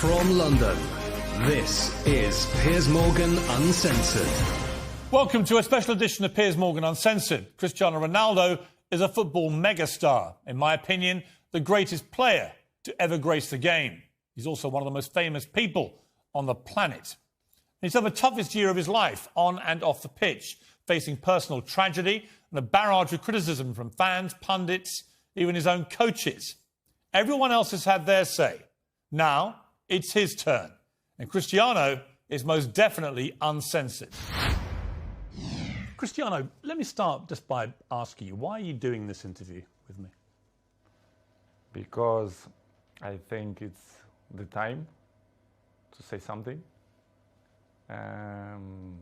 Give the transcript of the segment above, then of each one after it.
From London, this is Piers Morgan Uncensored. Welcome to a special edition of Piers Morgan Uncensored. Cristiano Ronaldo is a football megastar. In my opinion, the greatest player to ever grace the game. He's also one of the most famous people on the planet. He's had the toughest year of his life, on and off the pitch, facing personal tragedy and a barrage of criticism from fans, pundits, even his own coaches. Everyone else has had their say. Now, it's his turn. And Cristiano is most definitely uncensored. Cristiano, let me start just by asking you, why are you doing this interview with me? Because I think it's the time to say something. And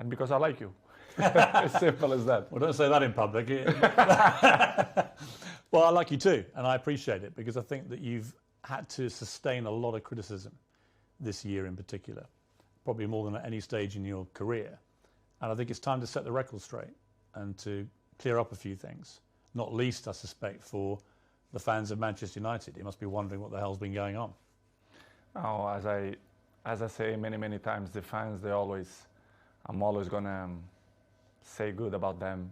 because I like you. As simple as that. Well, don't say that in public. Well, I like you too, and I appreciate it, because I think that you've had to sustain a lot of criticism this year in particular, probably more than at any stage in your career. And I think it's time to set the record straight and to clear up a few things, not least, I suspect, for the fans of Manchester United. You must be wondering what the hell's been going on. Oh, as I say many times, the fans, I'm always gonna say good about them.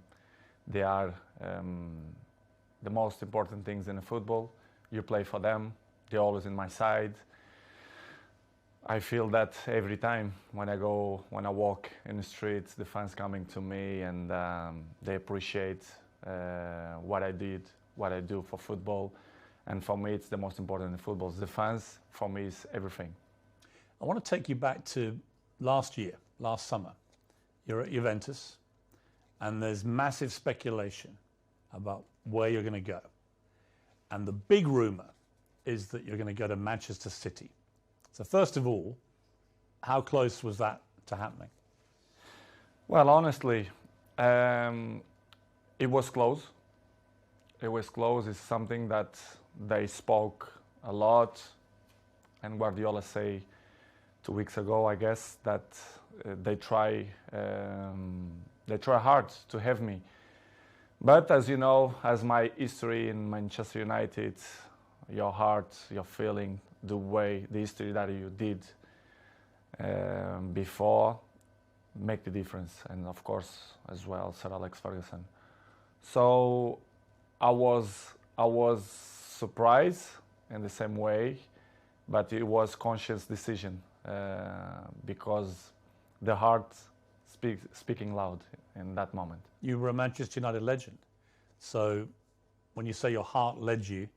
They are the most important things in football. You play for them. They're always in my side. I feel that every time when I walk in the streets, the fans coming to me and they appreciate what I do for football. And for me, it's the most important in football. The fans, for me, is everything. I want to take you back to last summer. You're at Juventus, and there's massive speculation about where you're going to go. And the big rumour is that you're going to go to Manchester City. So first of all, how close was that to happening? Well, honestly, it was close. It was close. It's something that they spoke a lot, and Guardiola say 2 weeks ago, I guess, that they try hard to have me. But as you know, as my history in Manchester United, your heart, your feeling, the history that you did before, make the difference. And of course, as well, Sir Alex Ferguson. So I was surprised in the same way, but it was conscious decision because the heart speaking loud in that moment. You were a Manchester United legend. So when you say your heart led you,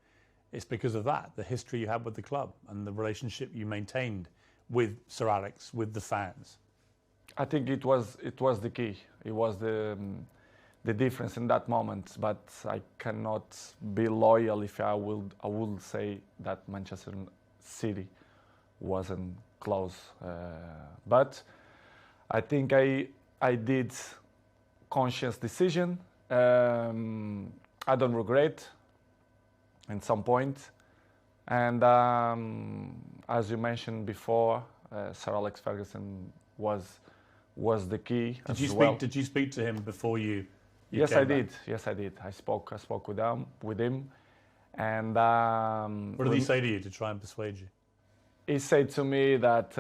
it's because of that, the history you had with the club and the relationship you maintained with Sir Alex, with the fans. I think it was the key. It was the difference in that moment. But I cannot be loyal if I would say that Manchester City wasn't close. But I think I did conscious decision. I don't regret in some point. And as you mentioned before, Sir Alex Ferguson was the key. Did you speak to him before you Yes, I did. back? Yes, I did. I spoke with him, and What did he say to you to try and persuade you? he said to me that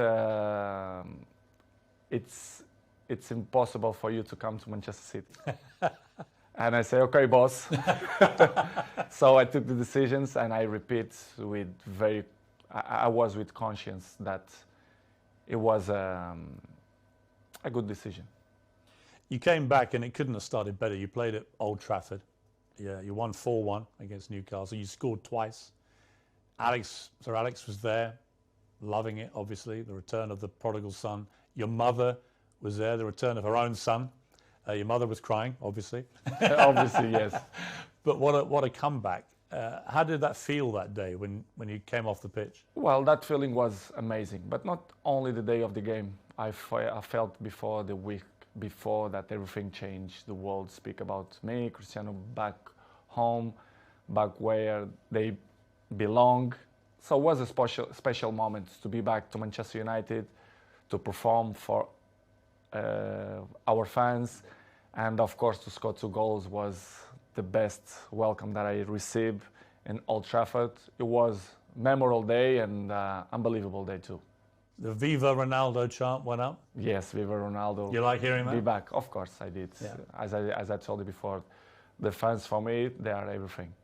it's impossible for you to come to Manchester City. And I say, okay, boss. So I took the decisions, and I repeat I was with conscience that it was a good decision. You came back and it couldn't have started better. You played at Old Trafford. Yeah, you won 4-1 against Newcastle. You scored twice. Sir Alex was there, loving it, obviously, the return of the prodigal son. Your mother was there, the return of her own son. Your mother was crying, obviously. Obviously, yes. But what a comeback. How did that feel that day when you came off the pitch? Well, that feeling was amazing, but not only the day of the game. I felt before the week before that everything changed. The world speak about me, Cristiano, back home, back where they belong. So it was a special moment to be back to Manchester United, to perform for our fans, and of course to score 2 goals was the best welcome that I received in Old Trafford. It was memorable day and unbelievable day too. The Viva Ronaldo chant went up. Yes, Viva Ronaldo. You like hearing that? Be back. Of course I did. Yeah. As I told you before, the fans for me, they are everything.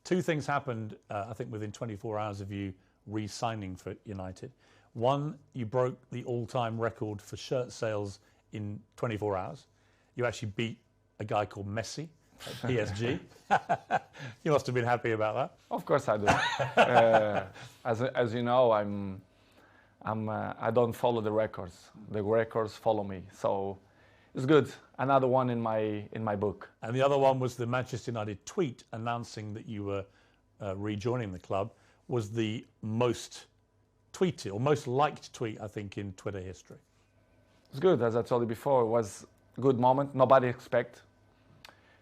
Two things happened, I think, within 24 hours of you re-signing for United. One, you broke the all-time record for shirt sales in 24 hours. You actually beat a guy called Messi at PSG. You must have been happy about that. Of course I do. As you know, I don't follow the records. The records follow me. So it's good. Another one in my book. And the other one was the Manchester United tweet announcing that you were rejoining the club was the most tweeted or most liked tweet, I think, in Twitter history. It's good. As I told you before, it was a good moment. Nobody expect,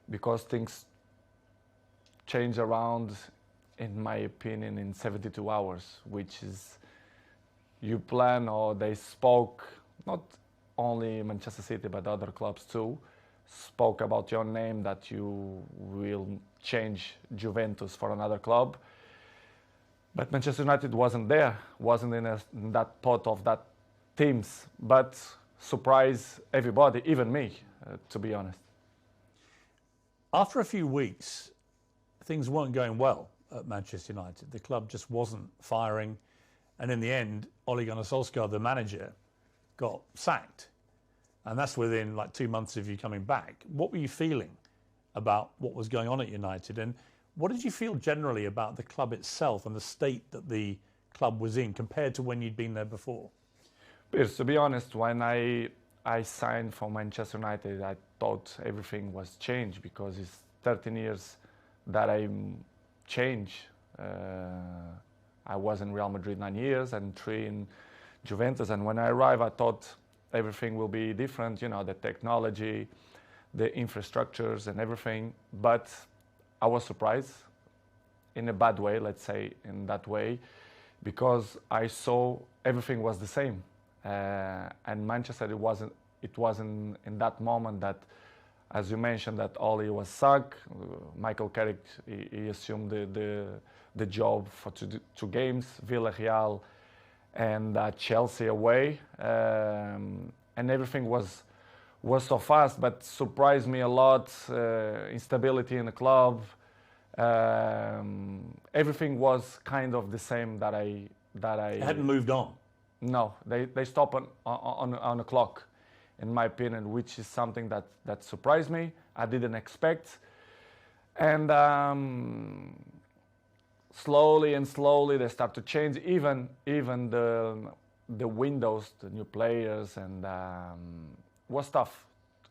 because things change around, in my opinion, in 72 hours, which is you plan, or they spoke, not only Manchester City but other clubs too, spoke about your name, that you will change Juventus for another club. But Manchester United wasn't there, wasn't in that pot of that teams, but surprised everybody, even me, to be honest. After a few weeks, things weren't going well at Manchester United. The club just wasn't firing. And in the end, Ole Gunnar Solskjaer, the manager, got sacked. And that's within like 2 months of you coming back. What were you feeling about what was going on at United? And what did you feel generally about the club itself and the state that the club was in compared to when you'd been there before? Piers, to be honest, when I signed for Manchester United, I thought everything was changed, because it's 13 years that I changed. I was in Real Madrid 9 years and 3 in Juventus. And when I arrived, I thought everything will be different, you know, the technology, the infrastructures and everything. But I was surprised in a bad way, let's say in that way, because I saw everything was the same. And Manchester, it wasn't in that moment that, as you mentioned, that Ole was sacked. Michael Carrick, he assumed the job for two games, Villarreal and Chelsea away, and everything was so fast, but surprised me a lot. Instability in the club, everything was kind of the same that I It hadn't moved on. No, they stopped on the clock, in my opinion, which is something that surprised me. I didn't expect, and slowly they start to change. Even the windows, the new players, and was tough.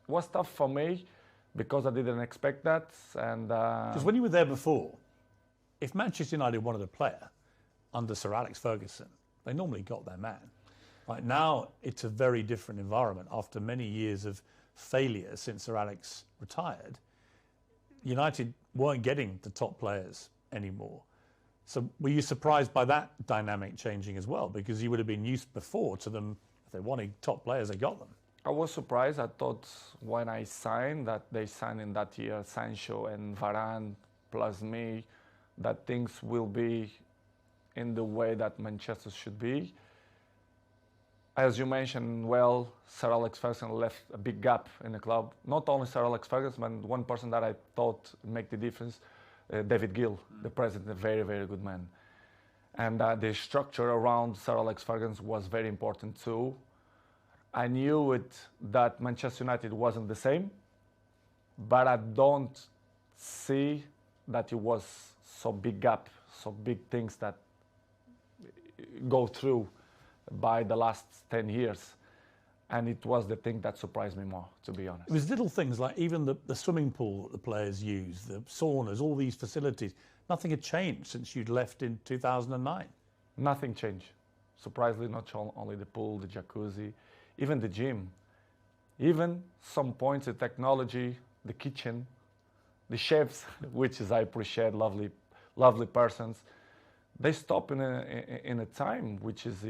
Was tough for me because I didn't expect that. And because when you were there before, if Manchester United wanted a player under Sir Alex Ferguson, they normally got their man. Right now, it's a very different environment. After many years of failure since Sir Alex retired, United weren't getting the top players anymore. So were you surprised by that dynamic changing as well? Because you would have been used before to them, if they wanted top players, they got them. I was surprised. I thought when I signed, that they signed in that year Sancho and Varane plus me, that things will be in the way that Manchester should be. As you mentioned, well, Sir Alex Ferguson left a big gap in the club. Not only Sir Alex Ferguson, but one person that I thought make the difference, David Gill, the president, a very, very good man. And the structure around Sir Alex Ferguson was very important too. I knew that Manchester United wasn't the same, but I don't see that it was so big gap, so big things that go through by the last 10 years. And it was the thing that surprised me more, to be honest. It was little things like even the swimming pool that the players use, the saunas, all these facilities. Nothing had changed since you'd left in 2009. Nothing changed. Surprisingly, not only the pool, the jacuzzi, even the gym. Even some points, the technology, the kitchen, the chefs, which is I appreciate, lovely persons. They stop in a time which is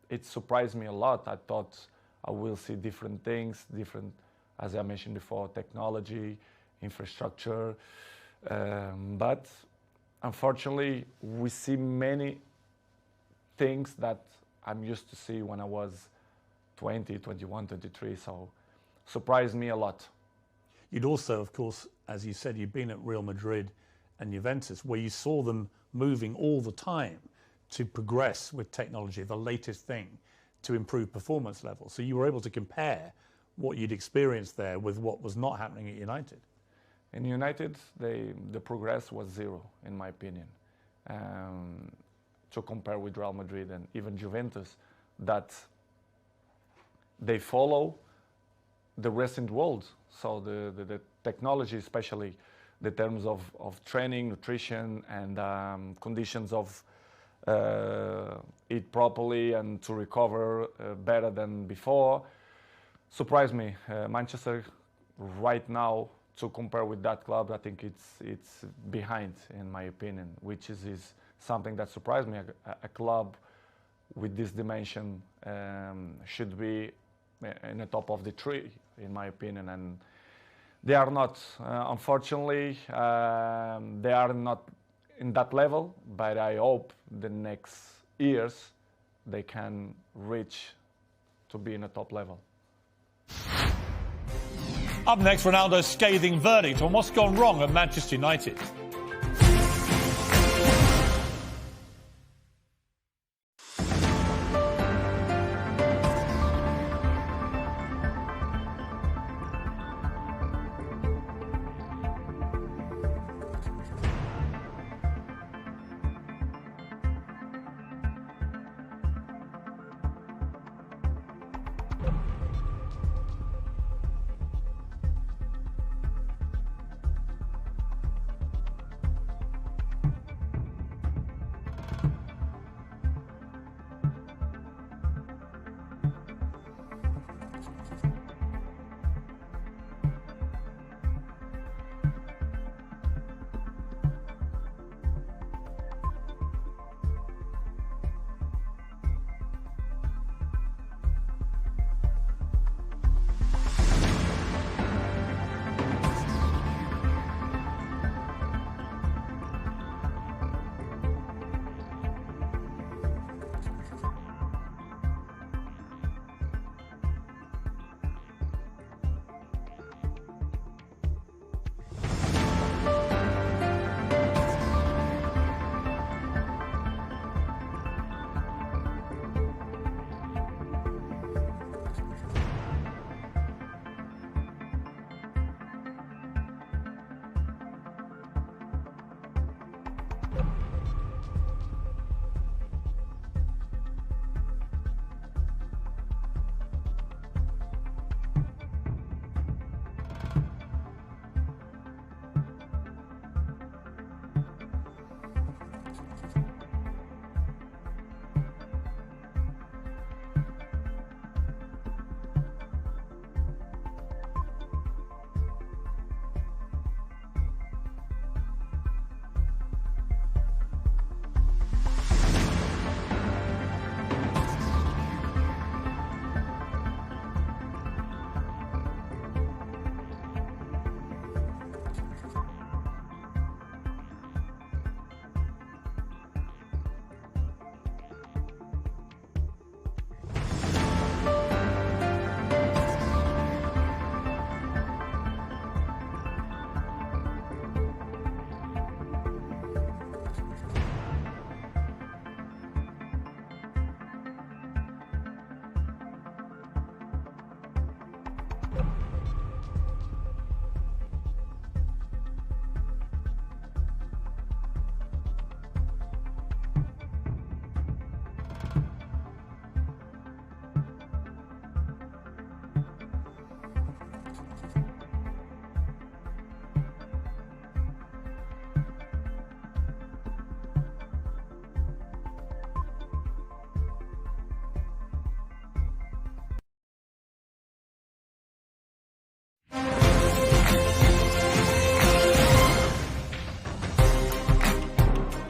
it surprised me a lot. I thought I will see different things, different, as I mentioned before, technology, infrastructure, but unfortunately, we see many things that I'm used to see when I was 20, 21, 23. So surprised me a lot. You'd also, of course, as you said, you've been at Real Madrid and Juventus, where you saw them moving all the time to progress with technology, the latest thing, to improve performance levels. So you were able to compare what you'd experienced there with what was not happening at United. In United, the progress was zero, in my opinion. To compare with Real Madrid and even Juventus, that they follow the recent world. So the technology, especially the terms of training, nutrition, and conditions of eat properly and to recover better than before, surprised me. Manchester right now, to compare with that club, I think it's behind, in my opinion, which is something that surprised me. A club with this dimension should be in the top of the tree, in my opinion, and they are not. Unfortunately, they are not in that level, but I hope the next years they can reach to be in a top level. Up next, Ronaldo's scathing verdict on what's gone wrong at Manchester United.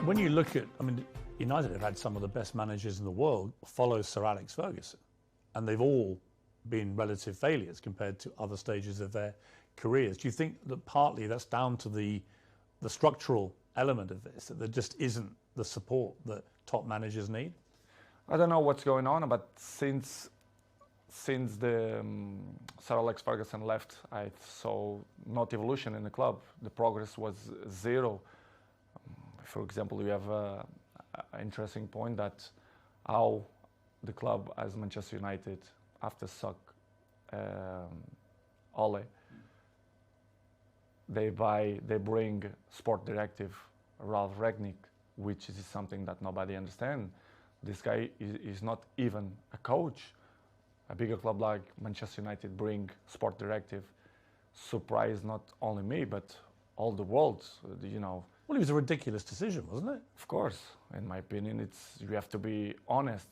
When you look at, United have had some of the best managers in the world follow Sir Alex Ferguson, and they've all been relative failures compared to other stages of their careers. Do you think that partly that's down to the structural element of this, that there just isn't the support that top managers need? I don't know what's going on, but since the Sir Alex Ferguson left, I saw not evolution in the club. The progress was zero. For example, we have an interesting point that how the club as Manchester United, after Ole, they bring sport directive Ralph Rangnick, which is something that nobody understands. This guy is not even a coach. A bigger club like Manchester United bring sport directive, surprised not only me but all the world. You know. Well, it was a ridiculous decision, wasn't it? Of course, in my opinion, you have to be honest.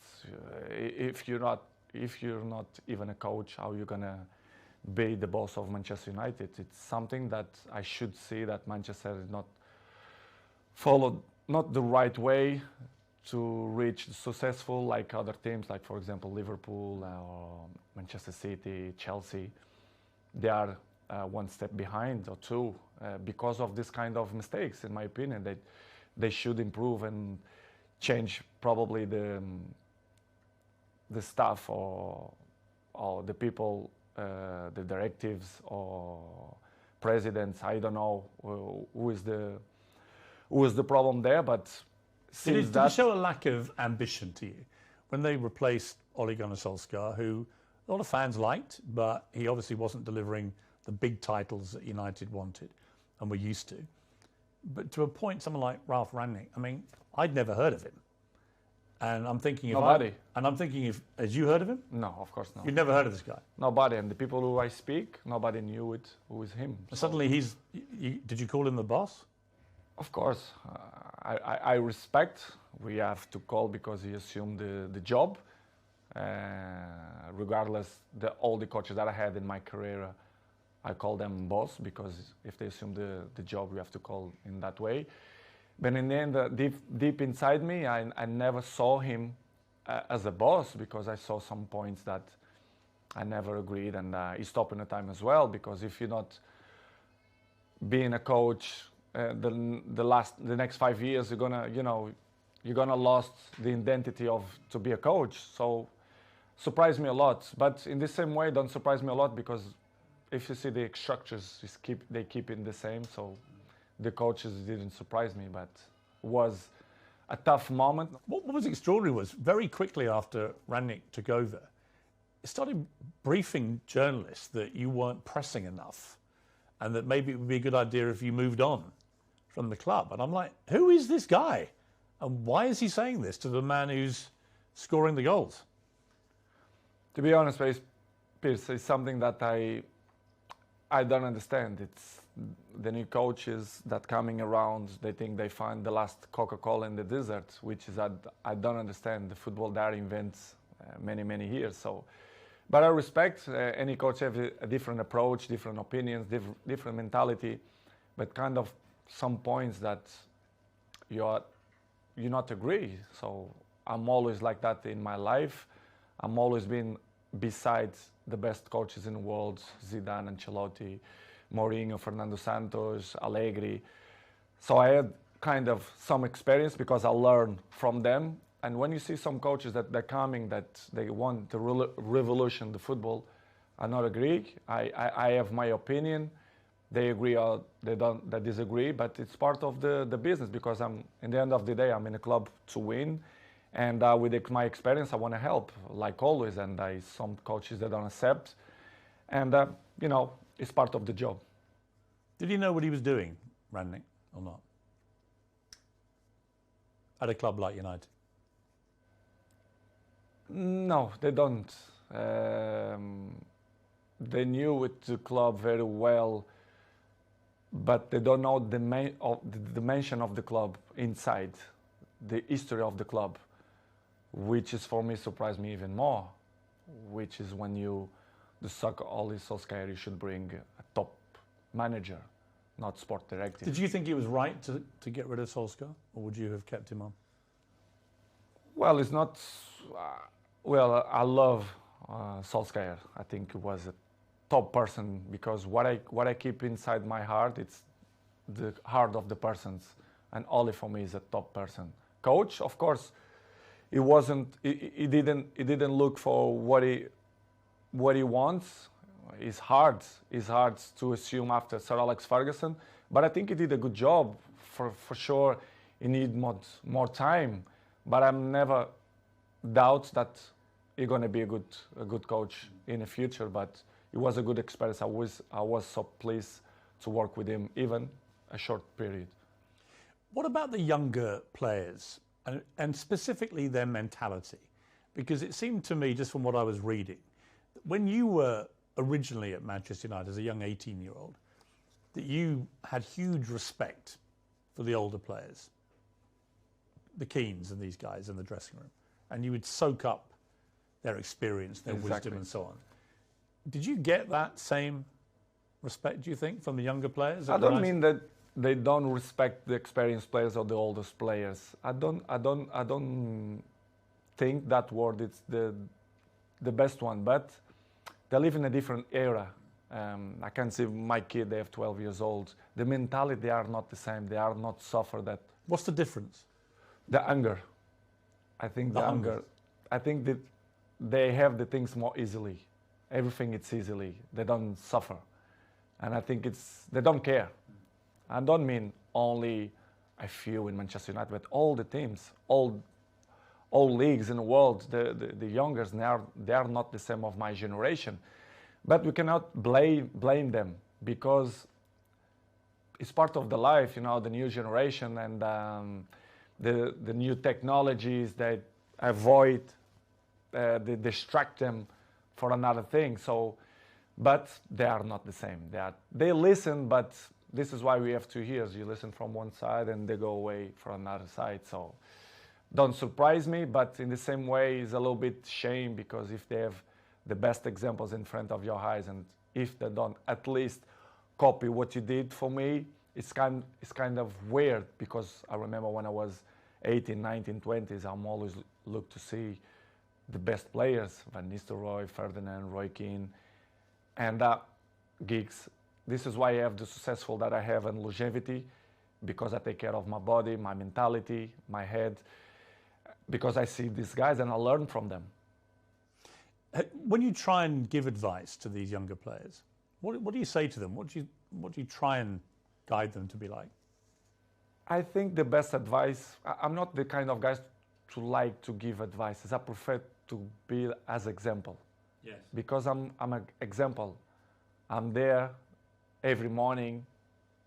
If you're not even a coach, how are you gonna be the boss of Manchester United? It's something that I should see that Manchester is not followed not the right way to reach successful like other teams, like for example Liverpool or Manchester City, Chelsea. They are one step behind or two because of this kind of mistakes. In my opinion, they should improve and change probably the staff or the people, the directives or presidents. I don't know who is the problem there, but did it show a lack of ambition to you when they replaced Ole Gunnar Solskjaer, who a lot of fans liked, but he obviously wasn't delivering the big titles that United wanted and were used to. But to a point, someone like Ralph Rangnick, I mean, I'd never heard of him. And I'm thinking if had you heard of him? No, of course not. You'd never heard of this guy? Nobody. And the people who I speak, nobody knew it, who is him. Suddenly did you call him the boss? Of course. I respect. We have to call because he assumed the job. Regardless, all the coaches that I had in my career, I call them boss because if they assume the job, we have to call in that way. But in the end, deep inside me, I never saw him as a boss because I saw some points that I never agreed, and he stopped in the time as well. Because if you're not being a coach, the next 5 years, you're gonna lost the identity of to be a coach. So surprised me a lot. But in the same way, don't surprise me a lot because if you see the structures, they keep it the same. So the coaches didn't surprise me, but was a tough moment. What was extraordinary was very quickly after Rangnick took over, it started briefing journalists that you weren't pressing enough and that maybe it would be a good idea if you moved on from the club. And I'm like, who is this guy? And why is he saying this to the man who's scoring the goals? To be honest, Piers, it's something that I don't understand. It's the new coaches that coming around, they think they find the last Coca-Cola in the desert, which is I don't understand. The football there invents many years. So, but I respect any coach have a different approach, different opinions, different mentality, but kind of some points that you not agree. So I'm always like that in my life. I'm always been beside the best coaches in the world, Zidane, Ancelotti, Mourinho, Fernando Santos, Allegri. So I had kind of some experience because I learned from them. And when you see some coaches that they're coming, that they want to revolution the football, I not agree. I have my opinion. They agree or they disagree, but it's part of the business because in the end of the day, I'm in a club to win. And with my experience, I want to help, like always. And some coaches that don't accept. And, it's part of the job. Did he know what he was doing, Rangnick, or not? At a club like United? No, they don't. They knew the club very well, but they don't know the dimension of the club inside, the history of the club, which is for me surprised me even more, which is when the Ole Solskjaer, you should bring a top manager, not sport director. Did you think it was right to get rid of Solskjaer, or would you have kept him on? Well, it's not. I love Solskjaer. I think he was a top person because what I keep inside my heart, it's the heart of the persons and Oli for me is a top person. Coach, of course, he wasn't. He didn't look for what he wants. It's hard to assume after Sir Alex Ferguson, but I think he did a good job. For sure, he need more time, but I'm never doubt that he's gonna be a good coach in the future. But it was a good experience. I was so pleased to work with him, even a short period. What about the younger players and specifically their mentality? Because it seemed to me, just from what I was reading, when you were originally at Manchester United as a young 18-year-old, that you had huge respect for the older players, the Keanes and these guys in the dressing room, and you would soak up their experience, their wisdom and so on. Did you get that same respect, do you think, from the younger players? I don't mean that they don't respect the experienced players or the oldest players. I don't think that word is the best one, but they live in a different era. I can see my kid, they have 12 years old. The mentality, they are not the same. They are not suffer that. What's the difference? The anger. I think the anger. I think that they have the things more easily. Everything it's easily. They don't suffer. And I think they don't care. I don't mean only a few in Manchester United, but all the teams, all leagues in the world, the youngers, they are not the same of my generation. But we cannot blame them because it's part of the life, the new generation and the new technologies that avoid, they distract them for another thing. So, but they are not the same. They listen, but this is why we have 2 years. You listen from one side and they go away from another side. So don't surprise me, but in the same way, it's a little bit shame because if they have the best examples in front of your eyes and if they don't at least copy what you did for me, it's kind of weird because I remember when I was 18, 19, 20s, I'm always look to see the best players, Van Nistelrooy, Ferdinand, Roy Keane, and Giggs. This is why I have the successful that I have and longevity, because I take care of my body, my mentality, my head, because I see these guys and I learn from them. When you try and give advice to these younger players, what do you say to them? What do you try and guide them to be like? I think the best advice, I'm not the kind of guy to like to give advices. I prefer to be as example. Yes. Because I'm an example. I'm there every morning.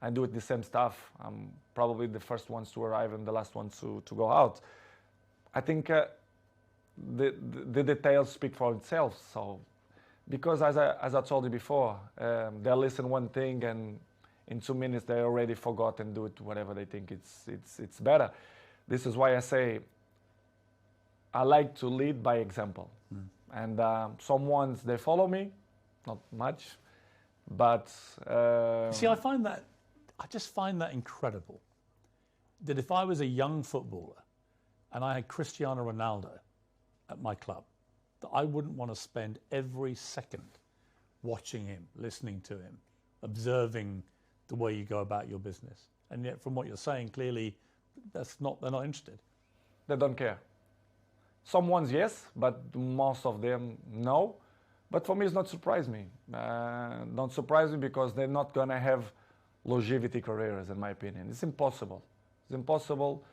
I do the same stuff. I'm probably the first ones to arrive and the last ones to go out. I think the details speak for itself. So, because as I told you before, they listen one thing and in 2 minutes they already forgot and do it whatever they think it's better. This is why I say I like to lead by example. And some ones they follow me, not much, but see, I just find that incredible. That if I was a young footballer and I had Cristiano Ronaldo at my club, that I wouldn't want to spend every second watching him, listening to him, observing the way you go about your business. And yet, from what you're saying, clearly, they're not interested. They don't care. Some ones, yes, but most of them, no. But for me, it's not surprise me. Don't surprise me because they're not going to have longevity careers, in my opinion. It's impossible. It's impossible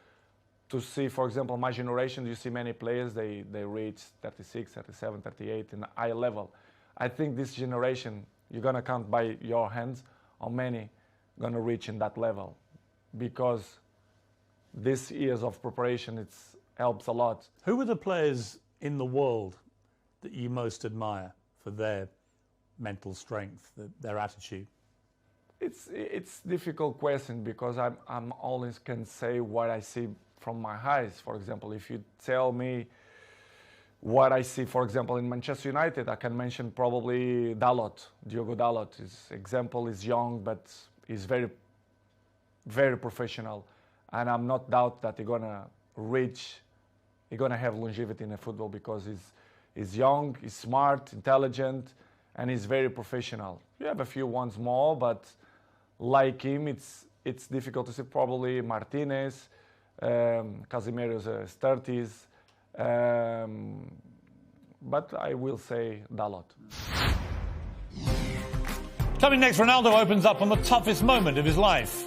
to see, for example, my generation, you see many players, they reach 36, 37, 38 in a high level. I think this generation, you're going to count by your hands how many going to reach in that level because these years of preparation, it helps a lot. Who are the players in the world that you most admire for their mental strength, their attitude? It's difficult question because I'm always can say what I see from my eyes. For example, if you tell me what I see, for example, in Manchester United, I can mention probably Dalot, Diogo Dalot. His example is young, but he's very, very professional. And I'm not doubt that he's gonna have longevity in the football because he's young, he's smart, intelligent, and he's very professional. You have a few ones more, but like him, it's difficult to see. Probably Martinez, Casemiro's 30s, but I will say Dalot. Coming next, Ronaldo opens up on the toughest moment of his life.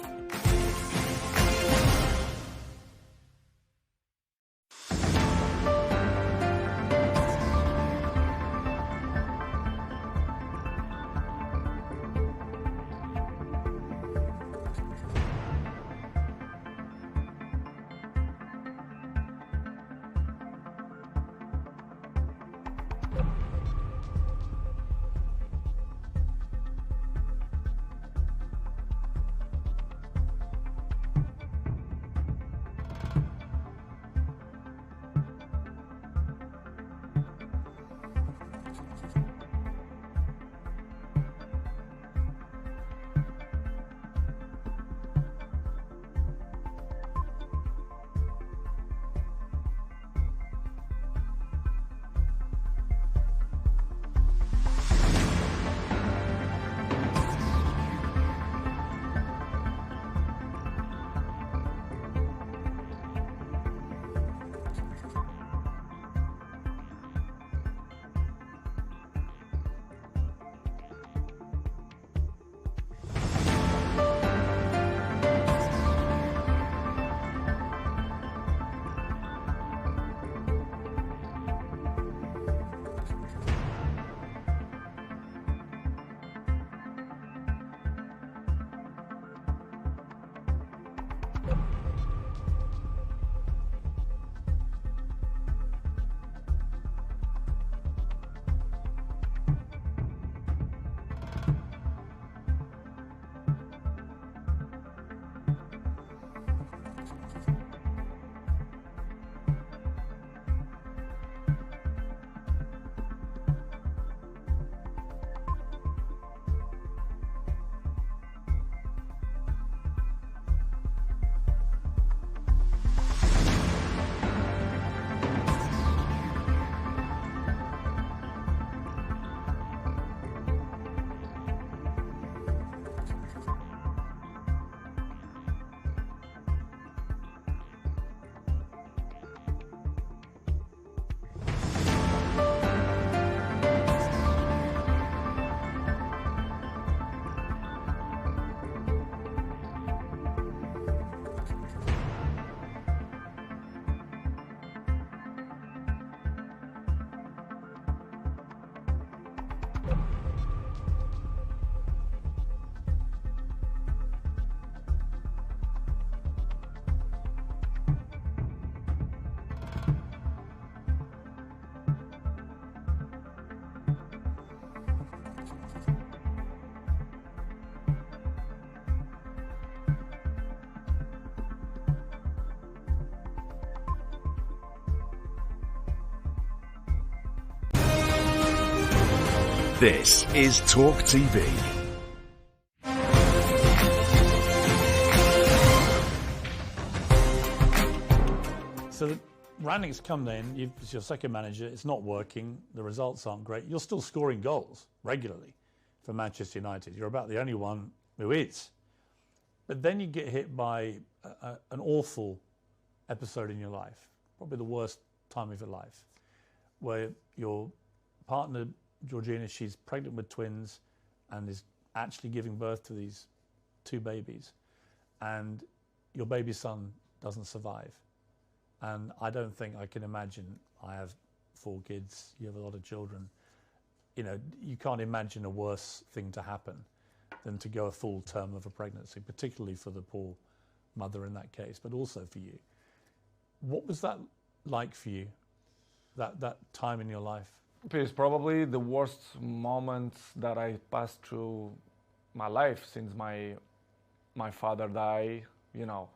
This is Talk TV. So Rangnick's come in, it's your second manager, it's not working, the results aren't great. You're still scoring goals regularly for Manchester United. You're about the only one who is. But then you get hit by an awful episode in your life, probably the worst time of your life, where your partner, Georgina, she's pregnant with twins and is actually giving birth to these two babies. And your baby son doesn't survive. And I don't think I can imagine, I have 4 kids, you have a lot of children, you know, you can't imagine a worse thing to happen than to go a full term of a pregnancy, particularly for the poor mother in that case, but also for you. What was that like for you, that time in your life? It's probably the worst moment that I passed through my life since my father died. You know,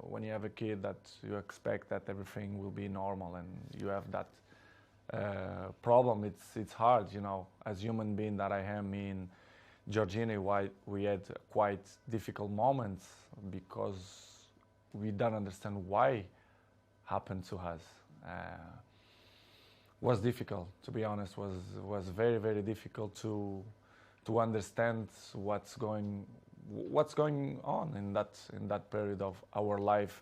when you have a kid, that you expect that everything will be normal, and you have that problem. It's hard, you know. As human being that I am, me and Georgina, we had quite difficult moments because we don't understand why happened to us. Was difficult, to be honest. Was very, very difficult to understand what's going what's going on in that period of our life.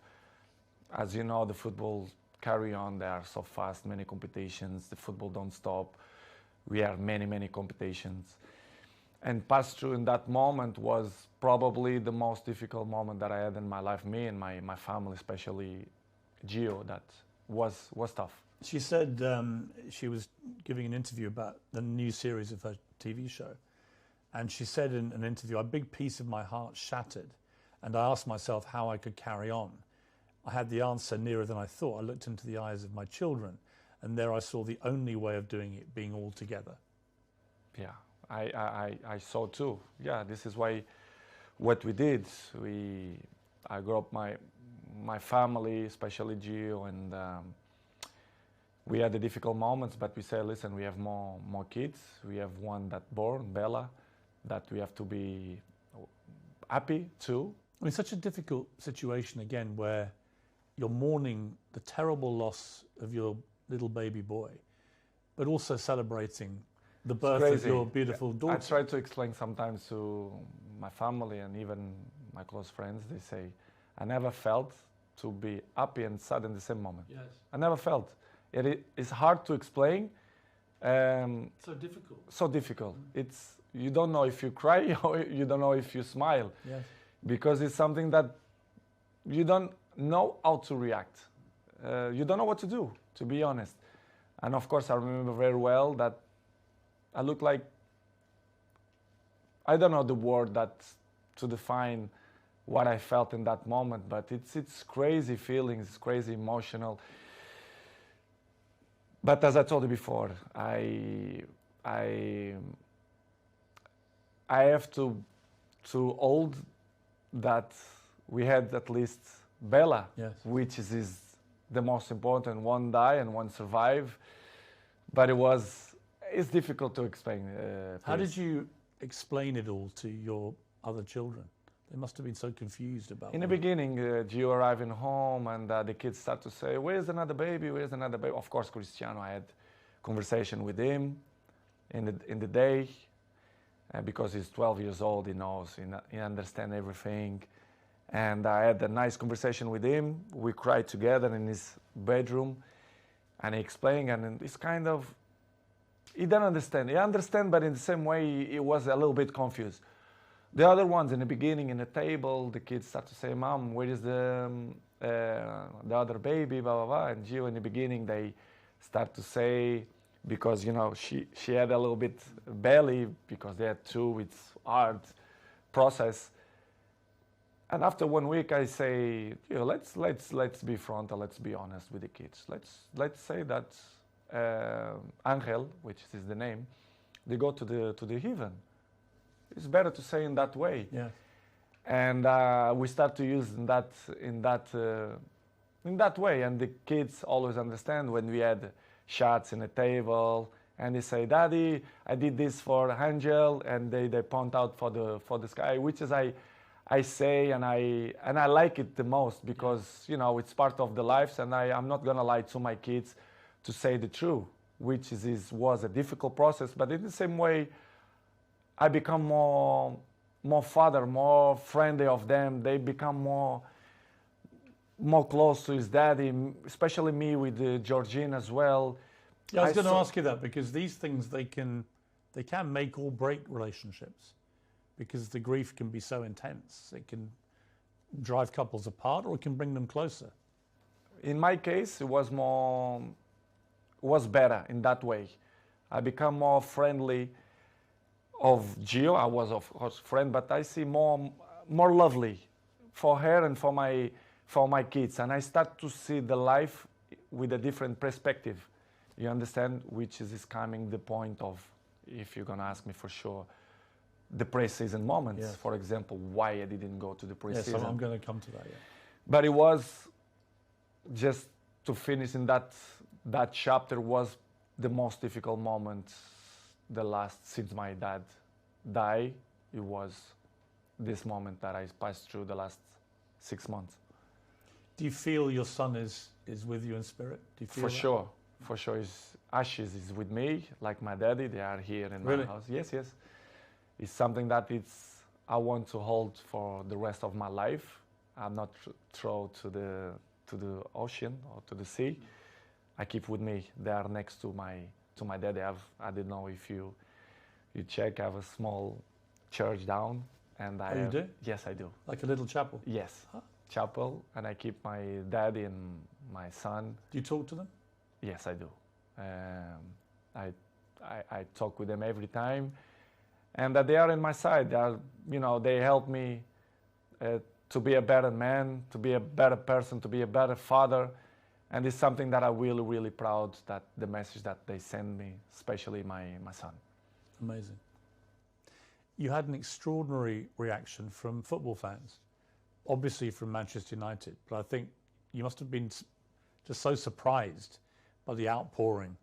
As you know, the football carry on. They are so fast, many competitions. The football don't stop. We have many competitions. And pass through in that moment was probably the most difficult moment that I had in my life. Me and my family, especially Gio, that was tough. She said she was giving an interview about the new series of her TV show. And she said in an interview, a big piece of my heart shattered. And I asked myself how I could carry on. I had the answer nearer than I thought. I looked into the eyes of my children, and there I saw the only way of doing it being all together. Yeah, I saw too. Yeah, this is why what we did. I grew up my family, especially Gio, and we had the difficult moments, but we said, listen, we have more kids. We have one that born, Bella, that we have to be happy too. I mean, such a difficult situation again, where you're mourning the terrible loss of your little baby boy, but also celebrating the birth of your beautiful daughter. I try to explain sometimes to my family and even my close friends. They say, I never felt to be happy and sad in the same moment. Yes. I never felt. It's hard to explain. So difficult. So difficult. You don't know if you cry or you don't know if you smile. Yes. Because it's something that you don't know how to react. You don't know what to do, to be honest. And of course, I remember very well that I looked like, I don't know the word that to define what I felt in that moment, but it's crazy feelings, it's crazy emotional. But as I told you before, I have to hold that we had at least Bella, yes, which is the most important. One die and one survive, but it's difficult to explain. How did you explain it all to your other children? They must have been so confused about it. In the beginning, Gio arriving home and the kids start to say, where's another baby, where's another baby? Of course, Cristiano, I had conversation with him in the day, because he's 12 years old, he knows, he understands everything. And I had a nice conversation with him. We cried together in his bedroom, and he explained, and it's kind of, he didn't understand. He understand, but in the same way, he was a little bit confused. The other ones in the beginning, in the table, the kids start to say, Mom, where is the other baby, blah, blah, blah. And Gio, in the beginning, they start to say, because, you know, she had a little bit belly, because they had two, it's hard process. And after 1 week, I say, you know, let's be frontal, let's be honest with the kids. Let's say that Angel, which is the name, they go to the heaven. It's better to say in that way. Yeah. And we start to use in that way. And the kids always understand when we had shots in the table, and they say, Daddy, I did this for Angel, and they point out for the sky, which is I say, and I like it the most, because you know it's part of the lives, and I'm not gonna lie to my kids to say the truth, which was a difficult process. But in the same way, I become more father, more friendly of them. They become more close to his daddy, especially me with Georgina as well. Yeah, I was going to ask you that, because these things, they can make or break relationships, because the grief can be so intense. It can drive couples apart, or it can bring them closer. In my case, it was better in that way. I become more friendly of Gio. I was of course friend, but I see more lovely for her and for my kids, and I start to see the life with a different perspective. You understand, which is coming the point of, if you're gonna ask me for sure, the pre-season moments. Yes. For example, why I didn't go to the pre-season. Yes, I'm going to come to that. Yeah. But it was just to finish in that chapter was the most difficult moment. The last since my dad died, it was this moment that I passed through the last 6 months. Do you feel your son is with you in spirit? Do you feel that? Sure, for sure. His ashes is with me, like my daddy. They are here in my house. Yes. It's something that I want to hold for the rest of my life. I'm not throw to the ocean or to the sea. I keep with me there next to my dad. I don't know if you check. I have a small church down, and you do? Yes, I do. Like a little chapel? Yes, chapel, and I keep my dad and my son. Do you talk to them? Yes, I do. I talk with them every time, and that they are in my side. They are, they help me to be a better man, to be a better person, to be a better father, and it's something that I'm really, really proud that the message that they send me, especially my son. Amazing. You had an extraordinary reaction from football fans, obviously from Manchester United, but I think you must have been just so surprised by the outpouring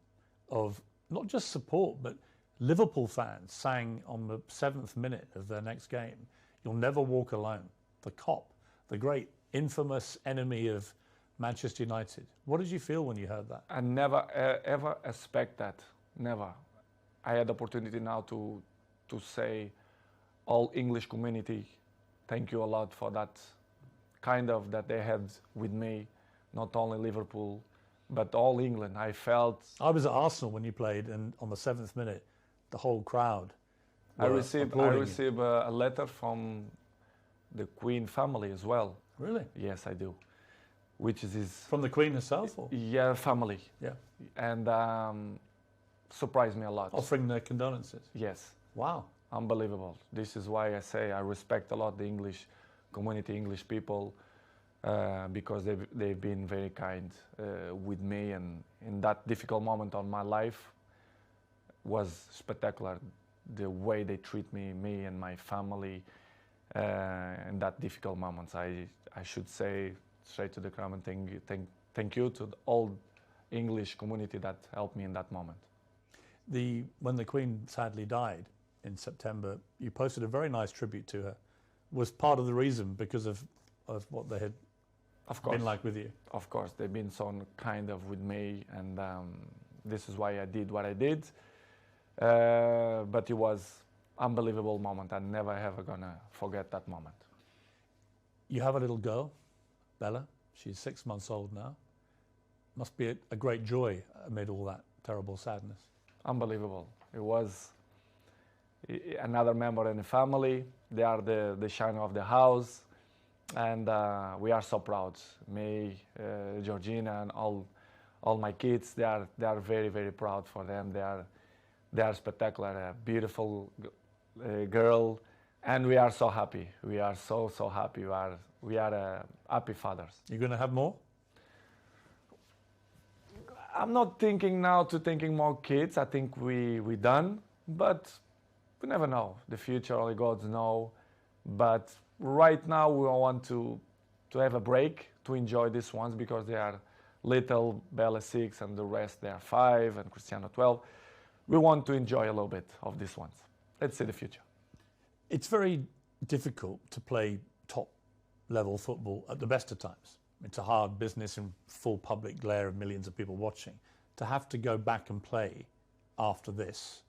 of not just support, but Liverpool fans sang on the 7th minute of their next game, "You'll never walk alone." The Kop, the great infamous enemy of Manchester United. What did you feel when you heard that? I never ever expect that. Never. I had the opportunity now to say, all English community, thank you a lot for that kind of that they had with me, not only Liverpool, but all England. I was at Arsenal when you played, and on the 7th minute, the whole crowd. I received a letter from the Queen family as well. Really? Yes, I do. Which is from the Queen herself? Or? Yeah, family. Yeah. And surprised me a lot. Offering their condolences? Yes. Wow. Unbelievable. This is why I say I respect a lot the English community, English people, because they've been very kind with me, and in that difficult moment of my life was spectacular. The way they treat me and my family in that difficult moments. I should say straight to the crowd and thank you to the old English community that helped me in that moment. When the Queen sadly died in September, you posted a very nice tribute to her. Was part of the reason because of what they had been like with you? Of course, they've been so kind of with me, and this is why I did what I did. But it was unbelievable moment. I'm never ever gonna forget that moment. You have a little girl, Bella. She's 6 months old now. Must be a great joy amid all that terrible sadness. Unbelievable. It was another member in the family. They are the shine of the house, and we are so proud. Me, Georgina, and all my kids. They are very, very proud for them. They are spectacular. A beautiful girl, and we are so happy. We are so happy. We are happy fathers. You're going to have more? I'm not thinking now thinking more kids. I think we done, but we never know. The future only God knows. But right now we want to have a break, to enjoy these ones, because they are little. Bella 6 and the rest they are 5, and Cristiano 12. We want to enjoy a little bit of these ones. Let's see the future. It's very difficult to play top level football at the best of times. It's a hard business in full public glare of millions of people watching. To have to go back and play after this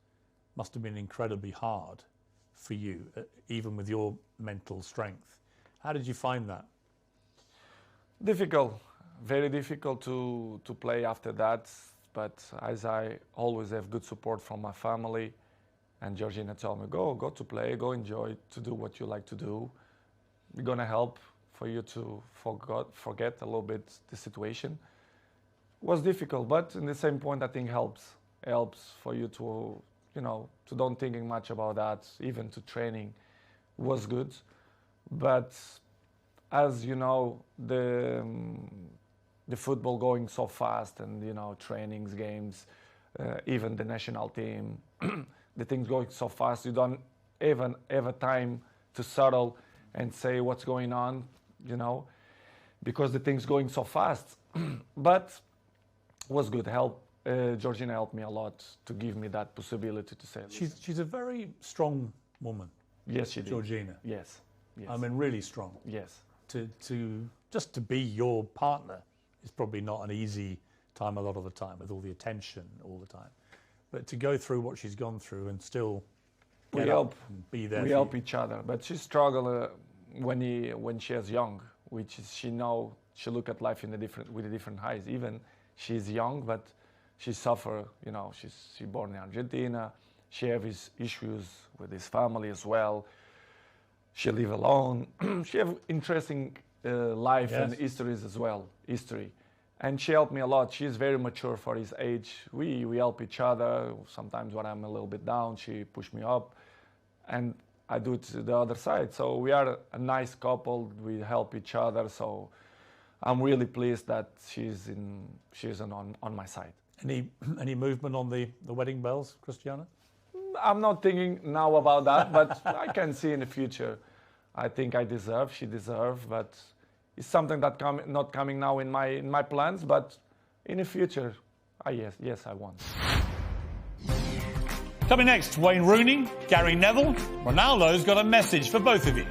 must have been incredibly hard for you, even with your mental strength. How did you find that? Difficult, very difficult to play after that. But as I always have good support from my family, and Georgina told me, go to play, go enjoy, to do what you like to do. We're gonna help for you to forget a little bit the situation. It was difficult, but in the same point, I think helps for you to, to don't thinking much about that. Even to training was good, but as you know, the football going so fast, and trainings, games, even the national team, the things going so fast, you don't even have a time to settle and say what's going on, because the things going so fast. But was good. Georgina helped me a lot to give me that possibility to say. She's a very strong woman. Yes, she did. Georgina. Yes. I mean, really strong. Yes. Just to be your partner is probably not an easy time a lot of the time, with all the attention all the time. But to go through what she's gone through and still we get help. up and be there. We for help you. each other. But she struggled when she was young, which is she look at life with a different eyes. Even she's young, but she suffer. You know, she born in Argentina. She have his issues with his family as well. She live alone. She have interesting life and histories as well. And she helped me a lot. She's very mature for his age. We help each other. Sometimes when I'm a little bit down, she push me up, and I do it to the other side. So we are a nice couple. We help each other. So I'm really pleased that she's on my side. Any movement on the wedding bells, Cristiano? I'm not thinking now about that, but I can see in the future. I think she deserves, but it's something that not coming now in my plans, but in the future, yes, I want. Coming next, Wayne Rooney, Gary Neville. Ronaldo's got a message for both of you.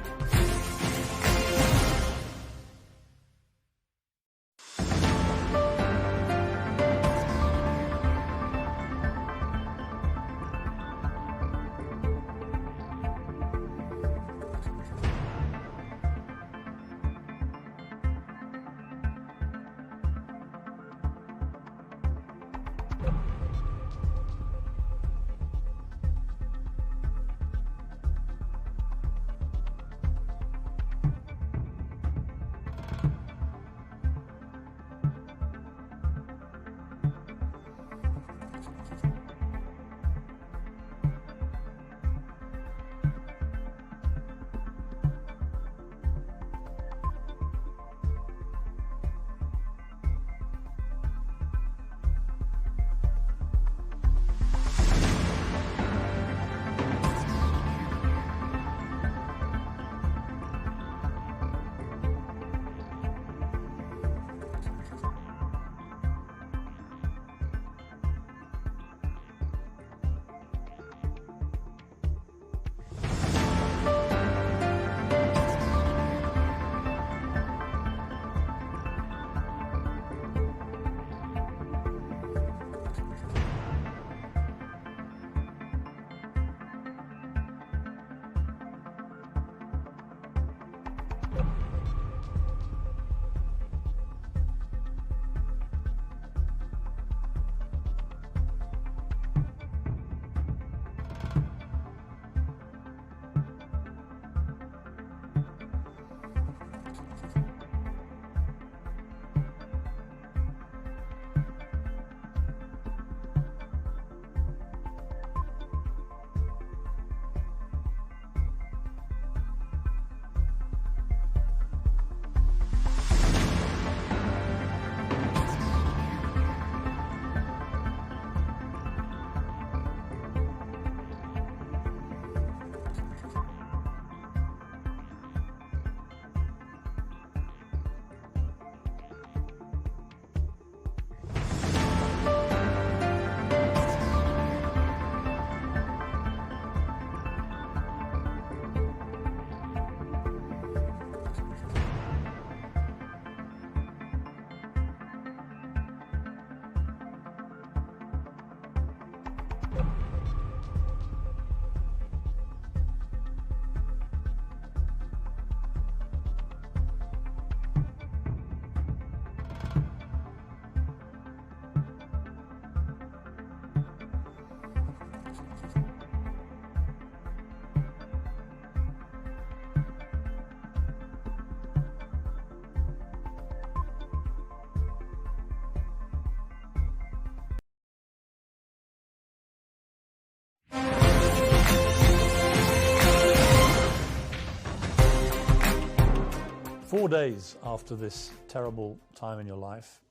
Four days after this terrible time in your life,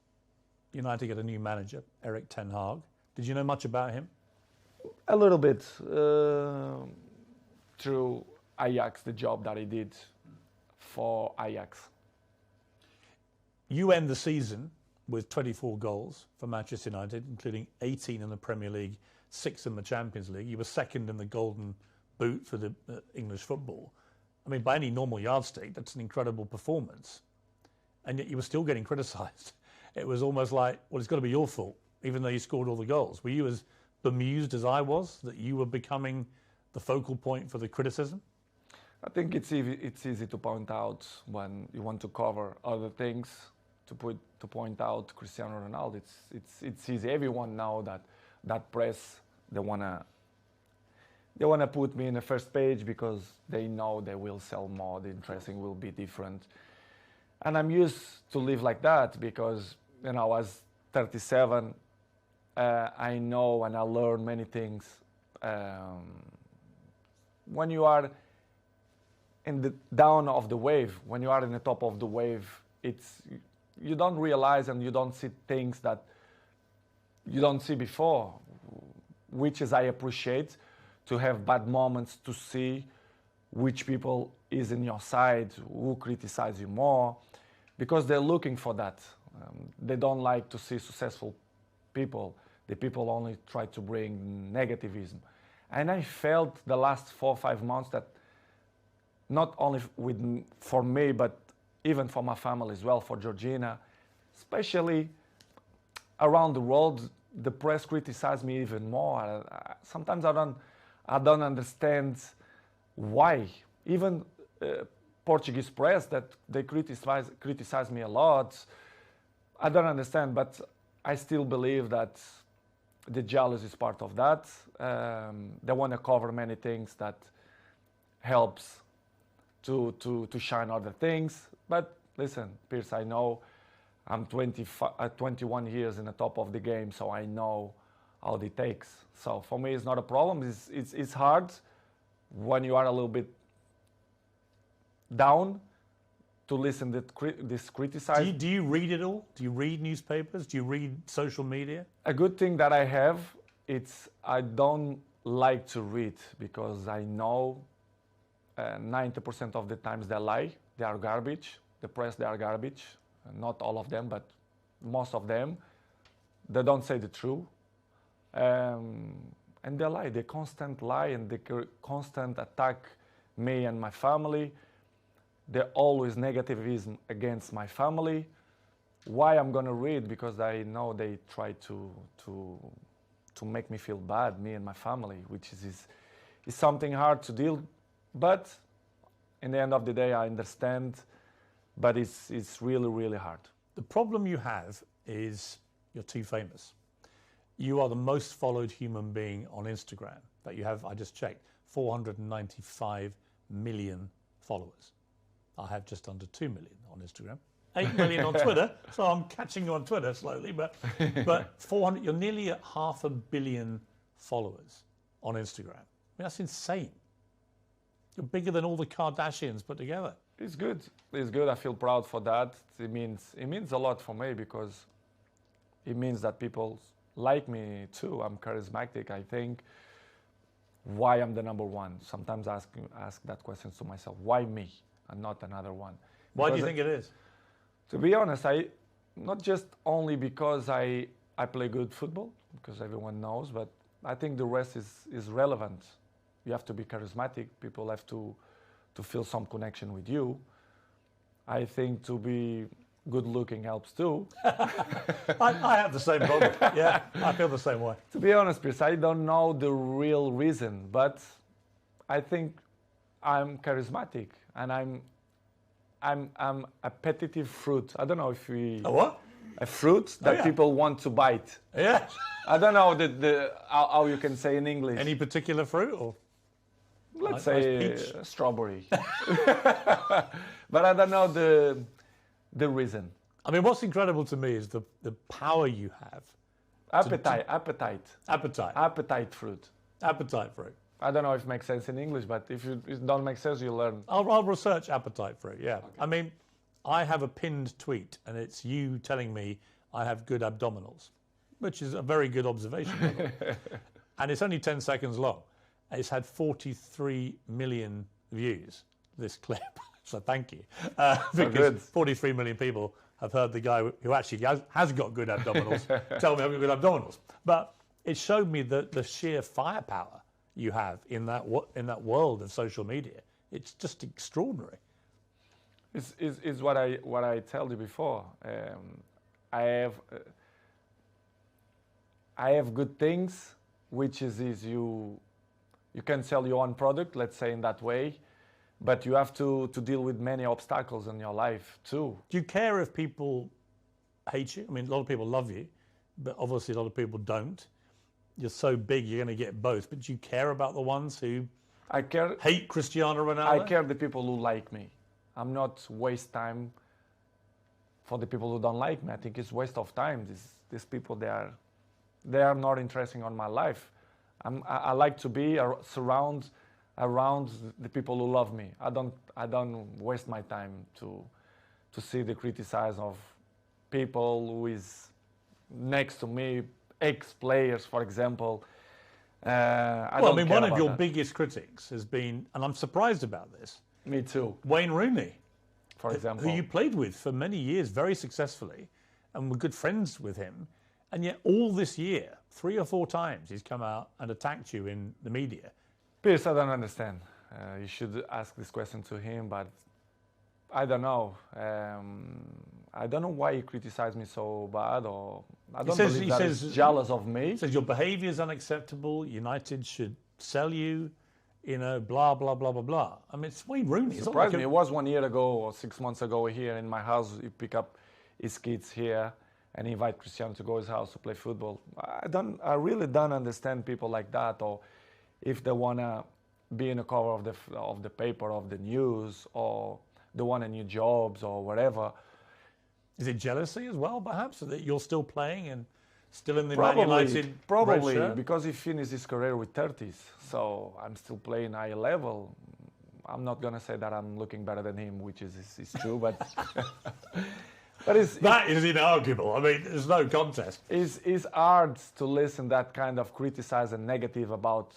United get a new manager, Erik ten Hag. Did you know much about him? A little bit through Ajax, the job that he did for Ajax. You end the season with 24 goals for Manchester United, including 18 in the Premier League, 6 in the Champions League. You were second in the Golden Boot for the English football. I mean, by any normal yardstick, that's an incredible performance. And yet you were still getting criticised. It was almost like, well, it's got to be your fault, even though you scored all the goals. Were you as bemused as I was that you were becoming the focal point for the criticism? I think it's easy to point out when you want to cover other things to point out Cristiano Ronaldo. It's easy. Everyone know that press they wanna put me in the first page because they know they will sell more. The interesting will be different, and I'm used to live like that because I was 37. I know and I learn many things. When you are in the down of the wave, when you are in the top of the wave, you don't realize and you don't see things that you don't see before, which is I appreciate to have bad moments to see which people is in your side, who criticize you more, because they're looking for that. They don't like to see successful people. The people only try to bring negativism. And I felt the last 4 or 5 months that not only for me, but even for my family as well, for Georgina, especially around the world, the press criticize me even more. Sometimes I don't understand why. Even Portuguese press that they criticize me a lot. I don't understand, but I still believe that the jealousy is part of that. They want to cover many things that helps to shine other things. But listen, Piers, I know I'm 21 years in the top of the game, so I know how it takes. So for me, it's not a problem. It's hard when you are a little bit down to listen to this criticize. Do you read it all? Do you read newspapers? Do you read social media? A good thing that I have, I don't like to read because I know 90% of the times they lie. They are garbage. The press, they are garbage. Not all of them, but most of them. They don't say the truth. And they lie. They constant lie and they constant attack me and my family. They're always negativism against my family. Why I'm gonna read? Because I know they try to make me feel bad, me and my family, which is something hard to deal. But in the end of the day, I understand. But it's really, really hard. The problem you have is you're too famous. You are the most followed human being on Instagram. That you have, I just checked, 495 million followers. I have just under 2 million on Instagram, 8 million on Twitter. So I'm catching you on Twitter slowly, but 400. You're nearly at 500 million followers on Instagram. I mean, that's insane. You're bigger than all the Kardashians put together. It's good. It's good. I feel proud for that. It means a lot for me because it means that people like me too. I'm charismatic. I think why I'm the number one. Sometimes I ask that question to myself. Why me and not another one? Why do you think it is? To be honest, not just only because I play good football, because everyone knows, but I think the rest is relevant. You have to be charismatic. People have to feel some connection with you. I think to be good looking helps too. I have the same problem. Yeah, I feel the same way. To be honest, Chris, I don't know the real reason, but I think I'm charismatic and I'm a appetitive fruit. I don't know if we... A what? A fruit that people want to bite. Yeah. I don't know how you can say in English. Any particular fruit or? Let's say strawberry. But I don't know the reason. I mean, what's incredible to me is the power you have. Appetite fruit. Appetite fruit. I don't know if it makes sense in English, but if it don't make sense, you learn. I'll research appetite fruit, yeah. Okay. I mean, I have a pinned tweet, and it's you telling me I have good abdominals, which is a very good observation. And it's only 10 seconds long. It's had 43 million views, this clip. So thank you. Because 43 million people have heard the guy who actually has got good abdominals tell me I've got good abdominals. But it showed me the sheer firepower you have in that world of social media. It's just extraordinary. It's what I told you before. I have good things, which is you You can sell your own product, let's say in that way, but you have to deal with many obstacles in your life too. Do you care if people hate you? I mean, a lot of people love you, but obviously a lot of people don't. You're so big, you're going to get both. But do you care about the ones who hate Cristiano Ronaldo? I care the people who like me. I'm not waste time for the people who don't like me. I think it's waste of time. These people, they are not interesting on my life. I like to be around the people who love me. I don't waste my time to see the criticize of people who is next to me, ex-players, for example. One of your biggest critics has been, and I'm surprised about this. Me too. Wayne Rooney, for example, who you played with for many years very successfully, and were good friends with him, and yet all this year, 3 or 4 times, he's come out and attacked you in the media. Piers, I don't understand. You should ask this question to him, but I don't know. I don't know why he criticized me so bad, or I don't believe that he's jealous of me. He says your behaviour is unacceptable. United should sell you. Blah blah blah blah blah. I mean, it's Wayne Rooney. It surprised me. It was 1 year ago or 6 months ago here in my house. You pick up his kids here and invite Cristiano to go to his house to play football. I really don't understand people like that, or if they wanna be in the cover of the paper, of the news, or they want a new jobs or whatever. Is it jealousy as well, perhaps, that you're still playing and still in the Man United? Probably, because he finished his career with 30s. So I'm still playing high level. I'm not going to say that I'm looking better than him, which is true, but that is inarguable. I mean, there's no contest. It's hard to listen that kind of criticize and negative about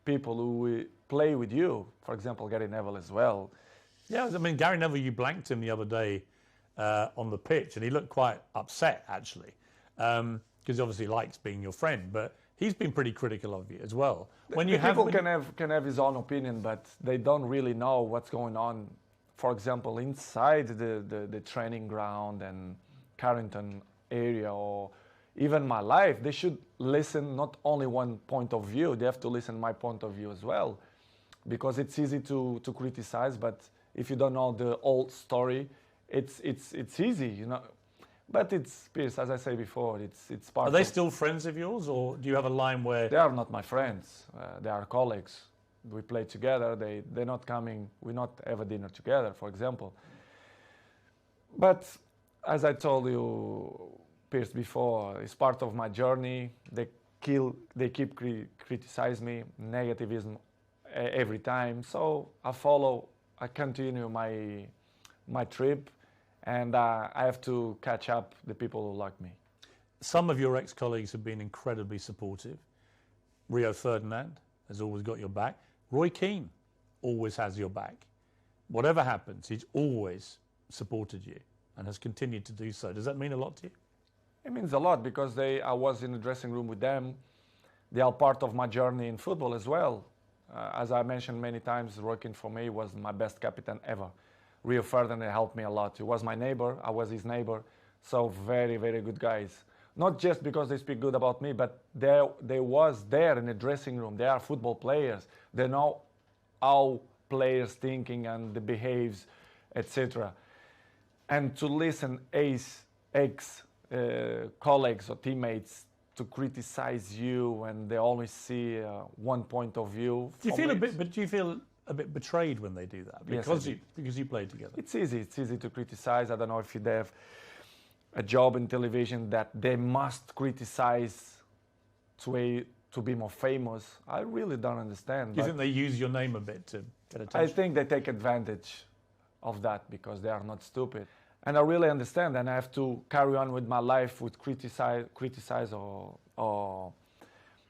people who play with you. For example, Gary Neville as well. Yeah, I mean, Gary Neville, you blanked him the other day on the pitch, and he looked quite upset, actually, because he obviously likes being your friend, but he's been pretty critical of you as well. People can have his own opinion, but they don't really know what's going on, for example, inside the training ground and Carrington area, or even my life. They should listen not only one point of view, they have to listen my point of view as well, because it's easy to criticize, but if you don't know the whole story, it's easy, you know. But it's, Piers, as I say before, it's part of... Are they still friends of yours, or do you have a line where... They are not my friends. They are colleagues. We play together. They're not coming... We not have a dinner together, for example. But as I told you, Piers, before, it's part of my journey. They keep criticize me, negativism every time. So I continue my trip, and I have to catch up the people who like me. Some of your ex-colleagues have been incredibly supportive. Rio Ferdinand has always got your back. Roy Keane always has your back. Whatever happens, he's always supported you and has continued to do so. Does that mean a lot to you? It means a lot, because I was in the dressing room with them. They are part of my journey in football as well. As I mentioned many times, Roy Keane for me was my best captain ever. Rio Ferdinand helped me a lot. He was my neighbor, I was his neighbor. So very, very good guys. Not just because they speak good about me, but they was there in the dressing room. They are football players. They know how players thinking and the behaves, etc. And to listen ex-colleagues or teammates to criticize you, and they only see one point of view. Do you feel a bit betrayed when they do that? Because you played together. It's easy to criticize. I don't know if they have a job in television that they must criticize to be more famous. I really don't understand. Do you think they use your name a bit to get attention? I think they take advantage of that because they are not stupid. And I really understand, and I have to carry on with my life with criticize or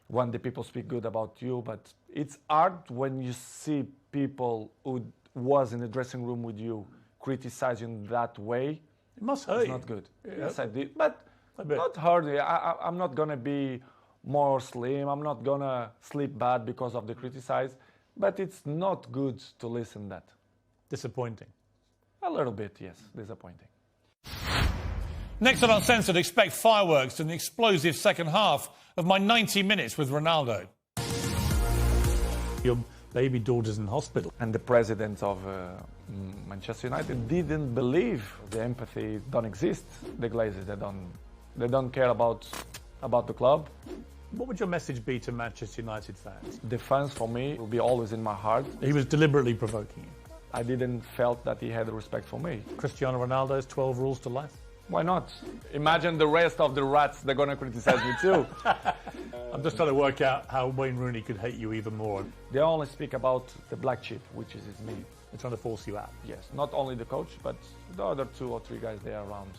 when the people speak good about you. But it's hard when you see people who was in the dressing room with you criticize you in that way. It must hurt you. It's not good. Yeah. Yes, I did. But not hurt me. I'm not going to be more slim. I'm not going to sleep bad because of the criticize. But it's not good to listen that. Disappointing. A little bit, yes. Disappointing. Next on Uncensored, expect fireworks and the explosive second half of my 90 minutes with Ronaldo. Your baby daughter's in hospital. And the president of Manchester United didn't believe the empathy don't exist. The Glazers, they don't care about the club. What would your message be to Manchester United fans? The fans, for me, will be always in my heart. He was deliberately provoking you. I didn't felt that he had respect for me. Cristiano Ronaldo's 12 rules to life. Why not? Imagine the rest of the rats, they're going to criticize me too. I'm just trying to work out how Wayne Rooney could hate you even more. They only speak about the black sheep, which is me. They're trying to force you out. Yes, not only the coach, but the other 2 or 3 guys there around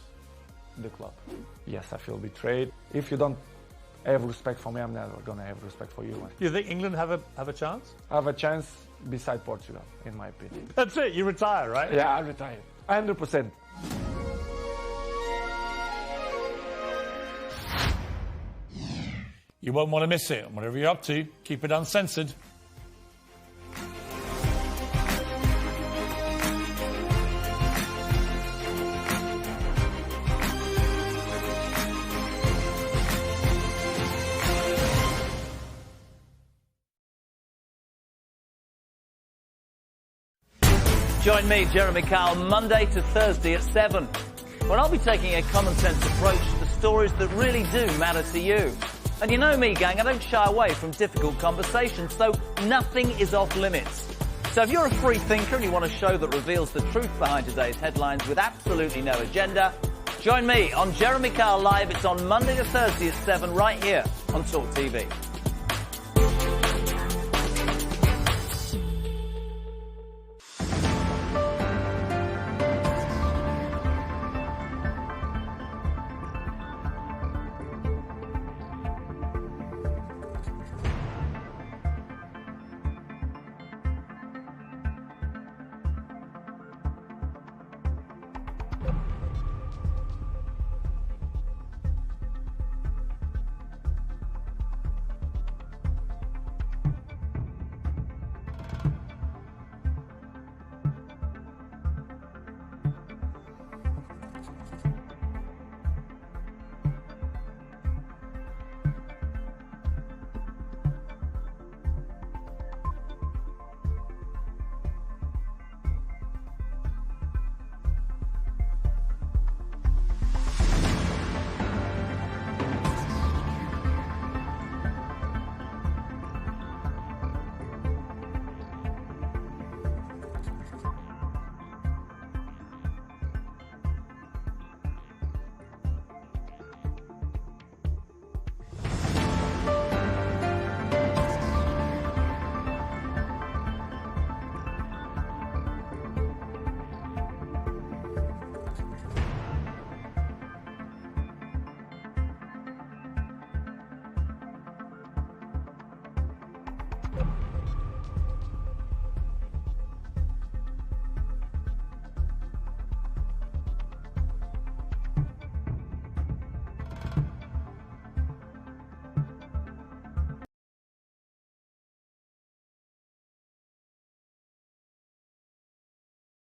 the club. Yes, I feel betrayed. If you don't have respect for me, I'm never going to have respect for you. Do you think England have a chance? I have a chance beside Portugal, in my opinion. That's it, you retire, right? Yeah, I retire. 100%. You won't want to miss it. Whatever you're up to, keep it uncensored. Join me, Jeremy Kyle, Monday to Thursday at 7, when I'll be taking a common sense approach to the stories that really do matter to you. And you know me, gang, I don't shy away from difficult conversations, so nothing is off limits. So if you're a free thinker and you want a show that reveals the truth behind today's headlines with absolutely no agenda, join me on Jeremy Kyle Live. It's on Monday to Thursday at 7 right here on Talk TV.